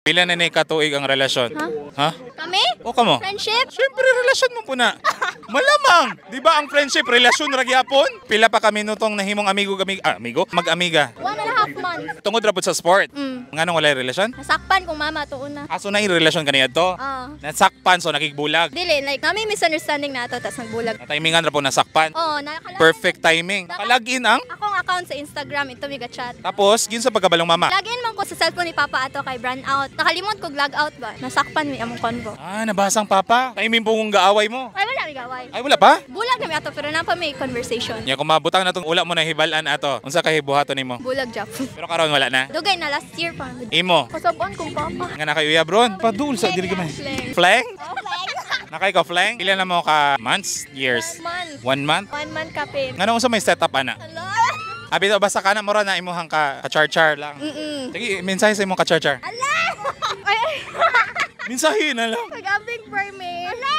Pila na ni katuig ang relasyon? Ha? Kami? O kamo? Friendship? Siyempre, relasyon mo po na. Malamang! Di ba ang friendship, relasyon ra gyapon? Pila pa kami nutong nahimong amigo? Mag-amiga. 1.5 months. Tungod ra pud sa sport. Mm. Nga nung walay relasyon? Nasakpan kung mama to una. Aso na yung relasyon kaniya to? Nasakpan, so nakigbulag. Dili, like, namin misunderstanding na ito, tapos nagbulag. Natimingan ra po nasakpan. Nakalag. Perfect timing. Nakalagin ang. Akong account sa Instagram, ito may chat. Tapos, yun sa pagkabalong mama. Login man ko sa cellphone ni Papa ato kay brand out. Nakalimot ko log out ba? Nasakpan mi among convo. Nabasang papa. Timing po kong gaaway mo. Ay, wala may gaway. Ay, wala pa? Bulag na mi ato, pero na pa may conversation. Ya, kung mabutang na itong ula mo na hibalan ato, unsa ka hibuhato nimo? Bulag job. Pero karon wala na. Dugay na last year pa. Imo. Kasabon kong Papa. Nga na kayo bron. Padul sa dili gamay. Flang? Nakay ka flang? Ilan na mo ka months? Years? 1 month. 1 month? 1 month kapin. Nga nung sa may setup ana? Hello? Abi daw basta ka na mo ra na imuhang ka-char-char lang. Sige, mensahe sa imong ka-char-char. Ala! Ay, Mensahe na lang. nag-abing for me. Ala!